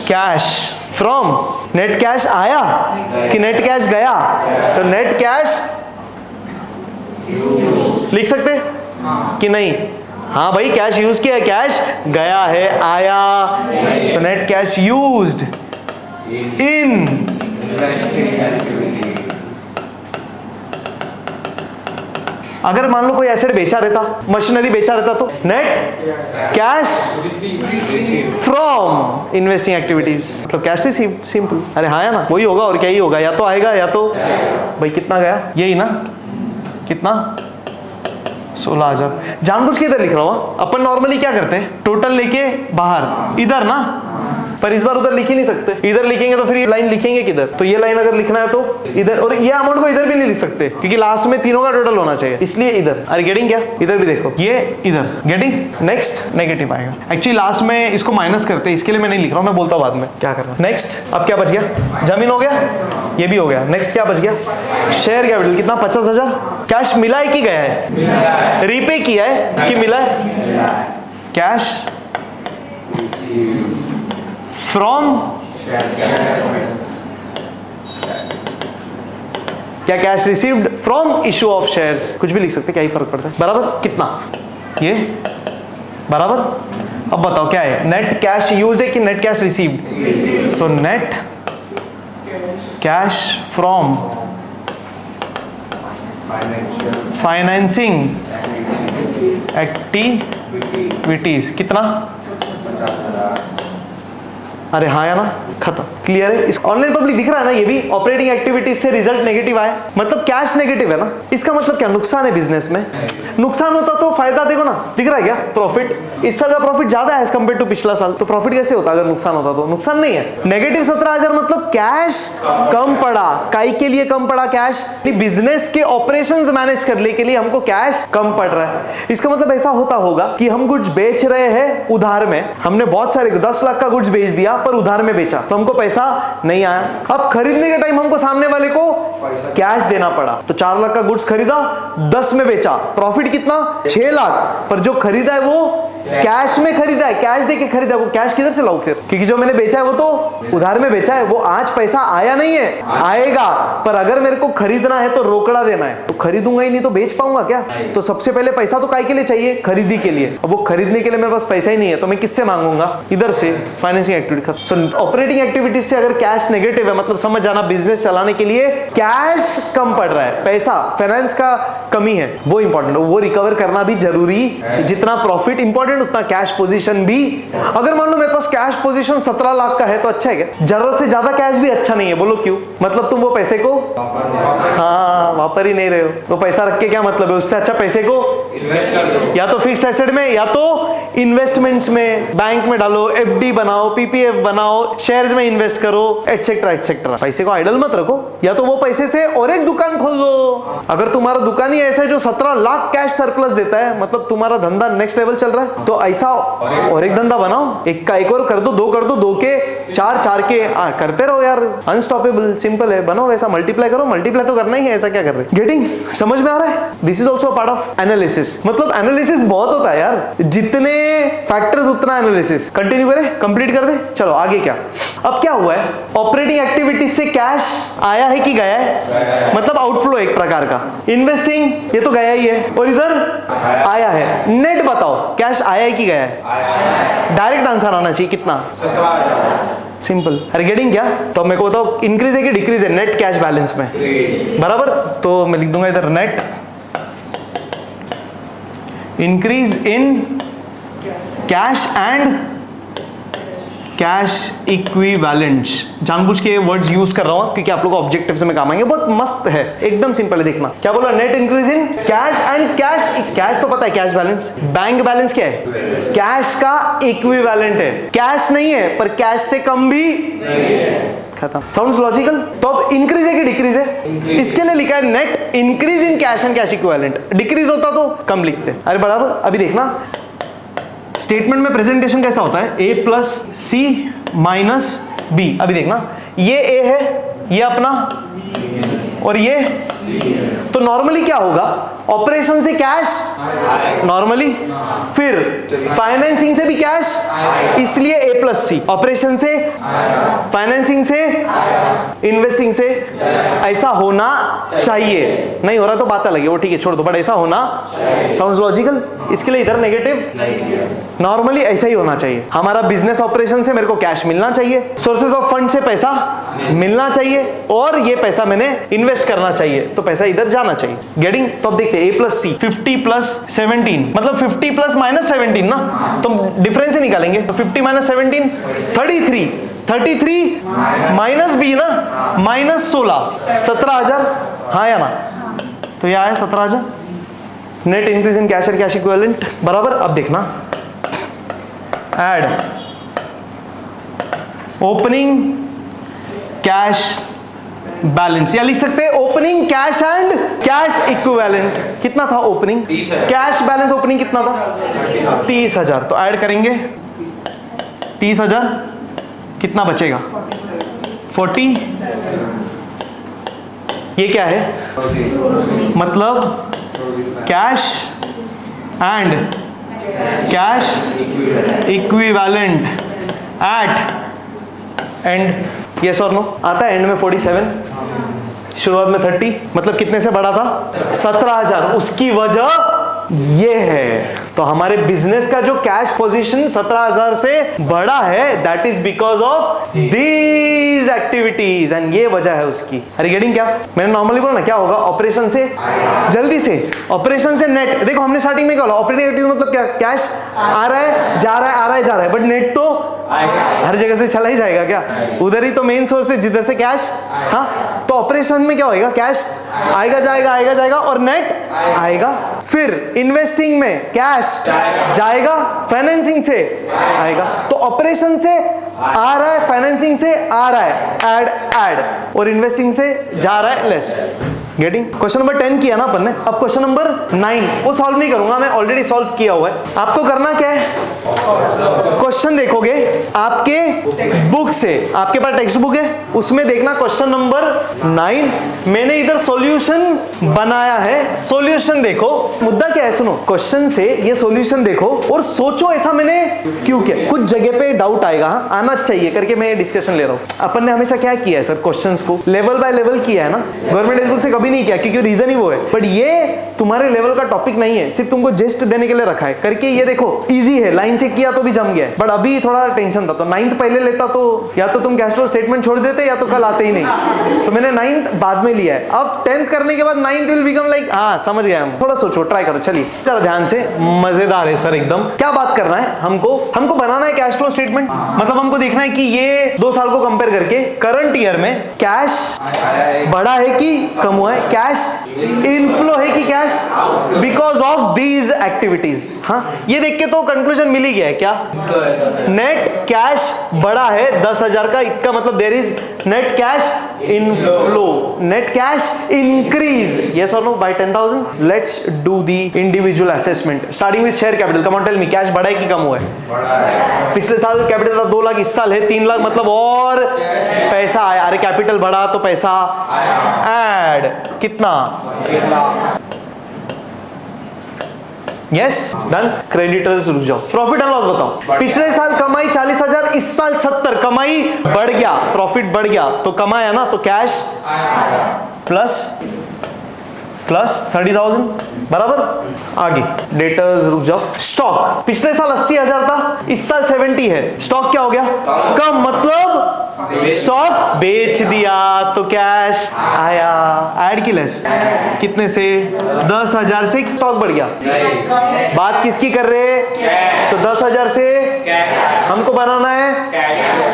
cash from, net cash आया कि नेट कैश गया? तो नेट कैश लिख सकते कि नहीं? हाँ भाई, कैश यूज किया है, कैश गया है, आया, तो नेट कैश यूज्ड इन अगर मान लो कोई एसेट बेचा रहता, मशीनरी बेचा रहता, तो net cash from investing activities, मतलब कैश रिसीव। सिंपल। अरे हाँ या ना? वही होगा और क्या ही होगा, या तो आएगा या तो भाई कितना गया? यही ना? कितना? 16,000। जानबूझ के इधर लिख रहा हूँ। अपन नॉर्मली क्या करते हैं? टोटल लेके बाहर इधर ना, पर इस बार उधर लिख ही नहीं सकते। इधर लिखेंगे तो फिर ये लाइन लिखेंगे किधर? तो ये लाइन अगर लिखना है तो इधर, और ये अमाउंट को इधर भी नहीं लिख सकते क्योंकि लास्ट में तीनों का टोटल होना चाहिए, इसलिए इधर। अरे गेटिंग क्या? इधर भी देखो, ये इधर गेटिंग। नेक्स्ट नेगेटिव आएगा। एक्चुअली लास्ट में इसको माइनस करते हैं, इसके लिए मैं नहीं लिख रहा हूँ, मैं बोलता हूँ बाद में क्या करना। नेक्स्ट, अब क्या बच गया? जमीन हो गया, ये भी हो गया। नेक्स्ट क्या बच गया? शेयर कैपिटल कितना? 50,000। कैश मिला है कि गया है? रीपे किया है कि मिला है? कैश फ्रॉम, क्या cash received from issue of shares, कुछ भी लिख सकते, क्या ही फर्क पड़ता है। बराबर कितना? ये बराबर। अब बताओ क्या है? नेट कैश यूज्ड है कि नेट कैश रिसीव्ड? तो net cash from financing activities कितना? अरे हाँ या ना? खत्म। क्लियर है? इस ऑनलाइन पब्लिक दिख रहा है ना? ये भी ऑपरेटिंग एक्टिविटीज से रिजल्ट नेगेटिव आया, मतलब कैश नेगेटिव है ना? इसका मतलब क्या? नुकसान है बिजनेस में। नुकसान होता तो फायदा देखो ना, दिख रहा है क्या? प्रॉफिट। इस साल का प्रॉफिट ज्यादा है एज कंपेयर टू पिछला साल, तो प्रॉफिट कैसे होता अगर नुकसान होता? तो नुकसान नहीं है। नेगेटिव 17,000 मतलब कैश कम पड़ा। काई के लिए कम पड़ा कैश? बिजनेस के ऑपरेशंस मैनेज करने के लिए हमको कैश कम पड़ रहा है। इसका मतलब ऐसा होता होगा कि हम गुड्स बेच रहे हैं उधार में, हमने बहुत सारे 10 लाख का गुड्स बेच दिया, पर उधार में बेचा तो हमको पैसा नहीं आया। अब खरीदने के टाइम हमको सामने वाले को कैश देना पड़ा, तो 4 लाख का गुड्स खरीदा, 10 में बेचा, प्रॉफिट कितना 6 लाख, पर जो खरीदा है वो कैश में खरीदा है, कैश देके खरीदा है, वो कैश किधर से लाऊं फिर, क्योंकि जो मैंने बेचा है वो तो उधार में बेचा है, वो आज पैसा आया नहीं है, आएगा, पर अगर मेरे को खरीदना है तो रोकड़ा देना है, तो खरीदूंगा ही नहीं तो बेच पाऊंगा क्या? तो सबसे पहले पैसा तो काय के लिए चाहिए? खरीदी के लिए। अब वो खरीदने के लिए मेरे पास पैसा ही नहीं है तो मैं किससे मांगूंगा? इधर से, फाइनेंसिंग एक्टिविटी। सो ऑपरेटिंग एक्टिविटीज से अगर कैश नेगेटिव है, मतलब समझ जाना बिजनेस चलाने के लिए कैश कम पड़ रहा है, पैसा फाइनेंस का कमी है, वो इंपॉर्टेंट, वो रिकवर करना भी जरूरी, जितना प्रॉफिट इंपॉर्टेंट उतना कैश पोजीशन भी। अगर मान लो मेरे पास कैश पोजीशन 17 लाख का है तो अच्छा है क्या? जरूरत से ज्यादा कैश भी अच्छा नहीं है, बोलो क्यों? मतलब तुम वो पैसे को वापर ही नहीं रहे हो, वो पैसा रख के क्या मतलब है? उससे अच्छा पैसे को इन्वेस्ट कर दो, या तो फिक्स्ड एसेट में या तो इन्वेस्टमेंट्स में, बैंक में डालो, एफडी बनाओ, पीपीएफ बनाओ, शेयर्स में इन्वेस्ट करो, एटसेट्रा एटसेट्रा। पैसे को आइडल मत रखो, या तो वो पैसे से और एक दुकान खोल दो। अगर तुम्हारा दुकान ही ऐसा है जो 17 लाख कैश सरप्लस देता है, मतलब तुम्हारा धंधा नेक्स्ट लेवल चल रहा है, तो ऐसा और एक धंधा बनाओ, एक का एक और कर दो, 2 कर दो, 2 के 4, 4 के करते रहो यार, अनस्टॉपेबल, सिंपल है, बनो वैसा, मल्टीप्लाई करो, मल्टीप्लाई तो करना ही है, ऐसा क्या कर रहे? गेटिंग समझ में आ रहा है? This is also part of analysis. मतलब एनालिसिस बहुत होता है यार, जितने फैक्टर्स उतना एनालिसिस। कंटिन्यू करें, कंप्लीट कर दे, चलो आगे क्या? अब क्या हुआ है? ऑपरेटिंग एक्टिविटीज से कैश आया है कि गया है? मतलब आउटफ्लो एक प्रकार का। इन्वेस्टिंग ये तो गया ही है, और इधर आया है। नेट बताओ, कैश आया है कि गया है? डायरेक्ट आंसर आना चाहिए, कितना? सिंपल। अरे गेटिंग क्या? तो मेरे को बताओ इंक्रीज है कि डिक्रीज है नेट कैश बैलेंस में? बराबर, तो मैं लिख दूंगा इधर net increase in cash and cash equivalents. जानबूझ के वर्ड्स यूज कर रहा हूं क्योंकि आप लोगों को ऑब्जेक्टिव से मैं काम आएंगे। बहुत मस्त है, एकदम सिंपल है, देखना क्या बोला? Net increase in cash and cash तो पता है कैश बैलेंस। बैंक बैलेंस क्या है? कैश का इक्विवेलेंट है, कैश नहीं है पर कैश से कम भी नहीं है। खत्म। Sounds logical? तो अब इंक्रीज है कि डिक्रीज है? इसके लिए लिखा है net increase in cash and cash equivalent. Decrease होता तो कम लिखते। अरे बराबर। अभी देखना स्टेटमेंट में प्रेजेंटेशन कैसा होता है? ए प्लस सी माइनस बी। अभी देखना, ये ए है, ये अपना, और ये, तो नॉर्मली क्या होगा? ऑपरेशन से कैश नॉर्मली, फिर फाइनेंसिंग से भी कैश, इसलिए ए प्लस सी। ऑपरेशन से, फाइनेंसिंग से, इन्वेस्टिंग से। ऐसा होना चाहिए, नहीं हो रहा तो बात अलग है, वो ठीक है छोड़ दो, बट ऐसा होना साउंड्स लॉजिकल। इसके लिए इधर नेगेटिव, नॉर्मली ऐसा ही होना चाहिए। हमारा बिजनेस ऑपरेशन से मेरे को कैश मिलना चाहिए, सोर्सेज ऑफ फंड से पैसा मिलना चाहिए, और ये पैसा मैंने इन्वेस्ट करना चाहिए, तो पैसा इधर जाना चाहिए। गेटिंग? तो अब देखते हैं, ए प्लस सी 50 प्लस 17, मतलब 50 प्लस माइनस 17 ना, तो डिफरेंस ही निकालेंगे। तो 50 माइनस 17 33, 33 माइनस बी ना, माइनस 16, 17,000, हाँ या ना? तो यह आया 17,000। Net increase in cash and cash equivalent बराबर। अब देखना, ऐड ओपनिंग कैश बैलेंस, या लिख सकते हैं opening cash and cash equivalent. कितना था ओपनिंग कैश बैलेंस? ओपनिंग कितना था? 30,000। तो ऐड करेंगे 30,000, कितना बचेगा? 40। ये क्या है? मतलब cash and cash equivalent at end. Yes और नो? आता है एंड में 47, शुरुआत में 30, मतलब कितने से बढ़ा था? 17,000। उसकी वजह ये है, तो हमारे बिजनेस का जो कैश पोजीशन 17,000 से बढ़ा है, that is because of these activities, and ये वजह है उसकी। अरे गेटिंग क्या? मैंने नॉर्मली बोला ना, क्या होगा? ऑपरेशन से, जल्दी से, ऑपरेशन से नेट। देखो हमने स्टार्टिंग में क्या बोला? ऑपरेटिंग एक्टिविटी मतलब क्या? कैश आ रहा है, जा रहा है, आ रहा है, जा रहा है, बट नेट तो हर जगह से चला ही जाएगा क्या? उधर ही तो मेन सोर्स है जिधर से कैश, हाँ, तो ऑपरेशन में क्या होएगा? कैश आएगा जाएगा, आएगा जाएगा, और नेट आएगा। फिर इन्वेस्टिंग में कैश जाएगा, फाइनेंसिंग से आएगा, तो ऑपरेशन से आ रहा है, फाइनेंसिंग से आ रहा है, ऐड ऐड, और इन्वेस्टिंग से जा रहा है लेस। गेटिंग? क्वेश्चन नंबर 10 किया ना अपन ने, अब क्वेश्चन नंबर 9 वो सॉल्व नहीं करूंगा मैं, ऑलरेडी सॉल्व किया हुआ है। आपको करना क्या है, क्वेश्चन देखोगे आपके बुक से, आपके पास टेक्स्ट बुक है, उसमें देखना क्वेश्चन नंबर 9, मैंने इधर सॉल्यूशन बनाया है, सॉल्यूशन देखो। मुद्दा क्या है सुनो, क्वेश्चन से ये सॉल्यूशन देखो और सोचो ऐसा मैंने क्यों किया। कुछ जगह पे डाउट आएगा, आना चाहिए करके मैं डिस्कशन ले रहा हूं। अपन ने हमेशा क्या किया है सर, क्वेश्चंस को लेवल बाय लेवल किया है ना, गवर्नमेंट टेक्स्ट बुक से कभी नहीं किया, क्योंकि रीजन ही वो है। बट ये तुम्हारे लेवल का टॉपिक नहीं है, सिर्फ तुमको जेस्ट देने के लिए रखा है करके। ये देखो इजी है, लाइन से किया तो भी जम गया है, बट अभी थोड़ा टेंशन था, तो 9th पहले लेता तो या तो तुम कैश फ्लो स्टेटमेंट छोड़ देते या तो कल आते ही नहीं, तो मैंने 9th बाद में लिया है। अब 10th करने के बाद 9th विल बिकम लाइक, हाँ समझ गए हम। थोड़ा सोचो, ट्राई करो, चलिए जरा ध्यान से, मजेदार है सर एकदम। क्या बात करना है हमको बनाना है कैश फ्लो स्टेटमेंट, मतलब हमको देखना है कि ये 2 साल को कंपेयर करके करंट ईयर में कैश बढ़ा है कि कम हुआ है, कैश इनफ्लो है कि cash, because of these activities. हाँ ये देख के तो कंक्लूजन मिल ही गया है क्या, नेट कैश बढ़ा है 10,000 का, इसका मतलब there is net cash inflow, net cash increase, yes और no, by 10,000। Let's do the individual assessment starting with share capital. Come on tell me, cash बढ़ा है कि कम हुआ है? पिछले साल कैपिटल था 2 लाख, इस साल है 3 लाख, मतलब और पैसा आया। अरे कैपिटल बढ़ा तो पैसा ऐड, कितना? Yes done. क्रेडिटर्स रुक जाओ, प्रॉफिट एंड लॉस बताओ। पिछले साल कमाई 40,000, इस साल 70, कमाई बढ़ गया, प्रॉफिट बढ़ गया, तो कमाया ना, तो कैश प्लस 30,000 बराबर। आगे डेटर्स रुक जाओ। स्टॉक पिछले साल 80,000 था, इस साल 70 है, स्टॉक क्या हो गया? कम, मतलब स्टॉक बेच दिया तो कैश आया। ऐड की लेस, कितने से? 10,000 से स्टॉक बढ़ गया। बात किसकी कर रहे हैं? तो 10,000 से हमको बनाना है,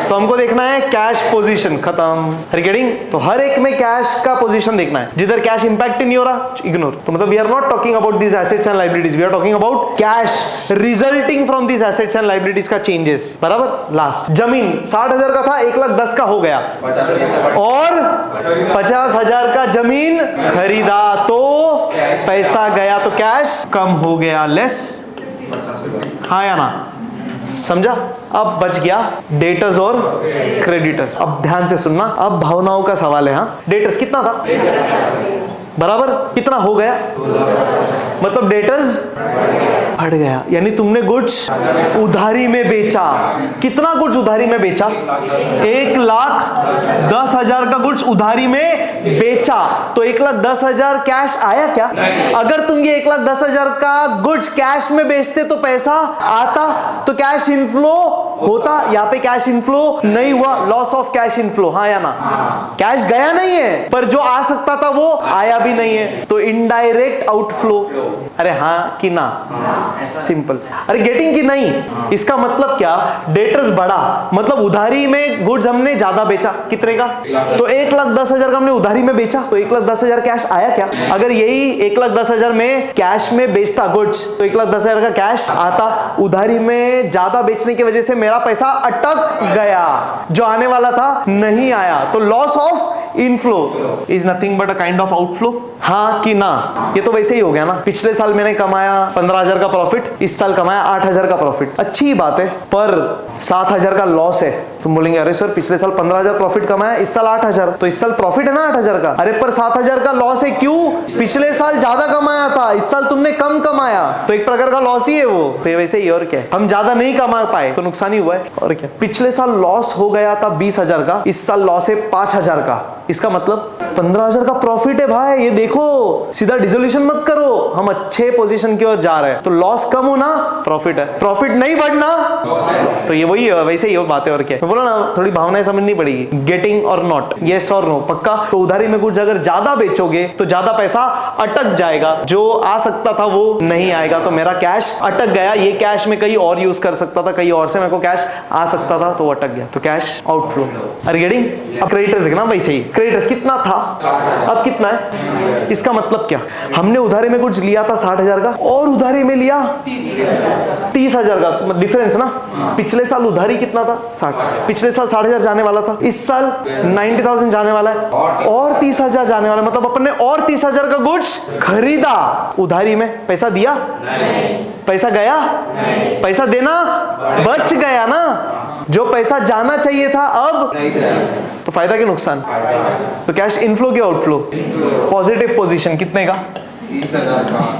तो हमको देखना है कैश पोजीशन खत्म। गेटिंग? तो हर एक में कैश का पोजीशन देखना है, जिधर कैश इंपैक्ट नहीं हो रहा इग्नोर। तो मतलब we are not talking about this assets and liabilities, we are talking about cash resulting from this assets and liabilities का चेंजेस, बराबर। लास्ट, जमीन 60,000 का था, 1,10,000 का हो गया, और 50,000 का जमीन खरीदा तो पैसा गया, तो कैश कम हो गया, लेस, हाँ या ना? समझा? अब बच गया डेटर्स और क्रेडिटर्स। अब ध्यान से सुनना, अब भावनाओं का सवाल है। हाँ डेटर्स कितना था बराबर, कितना हो गया, मतलब डेटर्स बढ़ गया, यानी तुमने गुड्स उधारी में बेचा। कितना गुड्स उधारी में बेचा? 1,10,000 का गुड्स उधारी में बेचा, तो 1,10,000 कैश आया क्या? अगर तुम ये 1,10,000 का गुड्स कैश में बेचते तो पैसा आता, तो कैश इनफ्लो होता। यहाँ पे कैश इनफ्लो नहीं हुआ, लॉस ऑफ कैश इनफ्लो, हाँ या ना? कैश गया नहीं है, पर जो आ सकता था वो आया भी नहीं है, तो इनडायरेक्ट आउटफ्लो। अरे हाँ कि ना? सिंपल। अरे गेटिंग की नहीं? इसका मतलब क्या? डेटर्स बढ़ा, मतलब उधारी में गुड्स हमने ज्यादा बेचा, कितने का? तो 1,10,000 का हमने उधारी में बेचा, तो 1,10,000 कैश आया क्या? अगर यही 1,10,000 में कैश में बेचता गुड्स, तो 1,10,000 का कैश आता। उधारी में ज्यादा बेचने की वजह से मेरा पैसा अटक गया, जो आने वाला था नहीं आया, तो loss of inflow is nothing but a kind of outflow, हाँ कि ना? ये तो वैसे ही हो गया ना। पिछले साल मैंने कमाया 15,000 का प्रॉफिट, इस साल कमाया 8,000 का प्रॉफिट, अच्छी बात है, पर 7,000 का लॉस है। तुम बोलेंगे अरे सर पिछले साल 15,000 प्रॉफिट कमाया, इस साल 8,000, तो इस साल प्रॉफिट है ना 8,000 का। अरे पर 7,000 का लॉस है, क्यों? पिछले साल ज्यादा कमाया था, इस साल तुमने कम कमाया, तो एक प्रकार का लॉस ही है वो। तो वैसे ही, और क्या, हम ज्यादा नहीं कमा पाए तो नुकसान ही हुआ है, और क्या। पिछले साल लॉस हो गया था 20,000 का, इस साल लॉस है 5,000 का, इसका मतलब 15,000 का प्रॉफिट है भाई। ये देखो, सीधा डिसोल्यूशन मत करो, हम अच्छे पोजीशन की ओर जा रहे हैं, तो लॉस कम होना प्रॉफिट है, प्रॉफिट नहीं बढ़ना तो ये वही है, वैसे ही वो बात है, और क्या। मैं बोला ना, थोड़ी भावनाएं समझनी पड़ेगी। गेटिंग और नॉट, यस और नो, पक्का। तो उधारी में गुड्स अगर ज्यादा बेचोगे तो ज्यादा पैसा अटक जाएगा, जो आ सकता था वो नहीं आएगा, तो मेरा कैश अटक गया। ये कैश में कहीं और यूज कर सकता था, कहीं और से मेरे को कैश आ सकता था, तो वो अटक गया, तो कैश आउटफ्लो। अरे गेटिंग? अब क्रेडिटर्स देखना वैसे ही, क्रेडिटर्स कितना था, अब कितना है? इसका मतलब क्या? हमने उधारी में कुछ लिया था 60,000 का और उधारी में लिया 30,000 का, डिफरेंस ना। पिछले साल उधारी कितना था? 60। पिछले साल 60,000 जाने वाला था, इस साल 90,000 जाने वाला है और 30,000 जाने वाला है। मतलब अपन ने और 30,000 का गुड्स खरीदा उधारी में। पैसा दिया? नहीं। पैसा गया? नहीं। पैसा देना बच गया ना। जो पैसा जाना चाहिए था अब तो फायदा कि नुकसान? तो कैश इनफ्लो की आउटफ्लो? पॉजिटिव पोजीशन कितने का? 30,000 का।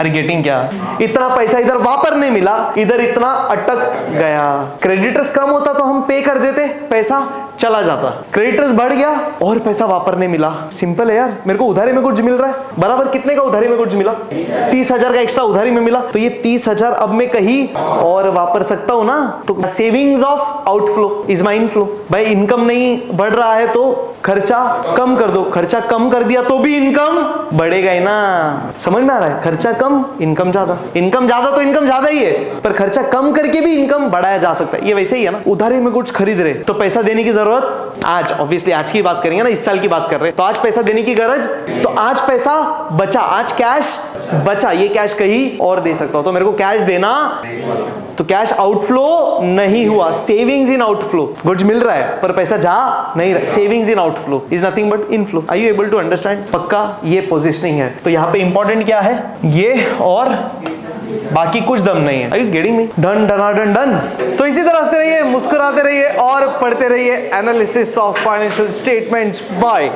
अरे गेटिंग क्या? इतना पैसा इधर वापस नहीं मिला, इधर इतना अटक गया। क्रेडिटर्स कम होता तो हम पे कर देते, पैसा चला जाता। क्रेडिटर्स बढ़ गया और पैसा वापस नहीं मिला। सिंपल है यार, मेरे को उधारी में कुछ मिल रहा है, बराबर कितने का उधारी में कुछ मिला? 30,000 का एक्स्ट्रा उधारी में मिला, तो ये 30,000 अब मैं कहीं और वापर सकता हूं ना। तो savings of outflow is my inflow. भाई इनकम नहीं बढ़ रहा है तो खर्चा कम कर दो, खर्चा कम कर दिया तो भी इनकम बढ़ेगा ही ना। समझ में आ रहा है? खर्चा कम इनकम ज्यादा, इनकम ज्यादा तो इनकम ज्यादा ही है, पर खर्चा कम करके भी इनकम बढ़ाया जा सकता है। ये वैसे ही है ना, उधारी में कुछ खरीद रहे तो पैसा देने की जरूरत आज, ऑब्वियसली आज की बात करेंगे ना, इस साल की बात कर रहे हैं तो आज पैसा देने की गरज, तो आज पैसा बचा, आज कैश बचा, ये कैश कहीं और दे सकता हूं तो मेरे को कैश देना, तो कैश आउटफ्लो नहीं हुआ, सेविंग्स इन आउटफ्लो। गुड्स मिल रहा है पर पैसा जा नहीं रहा, savings in outflow is nothing but inflow. Are you able to understand? पक्का ये पोजीशनिंग है। तो यहाँ पे इंपॉर्टेंट क्या है? ये और बाकी कुछ दम नहीं है। Are you getting me? Done डना डन डन। तो इसी तरह हंसते रहिए, मुस्कुराते रहिए और पढ़ते रहिए analysis of financial statements. Bye.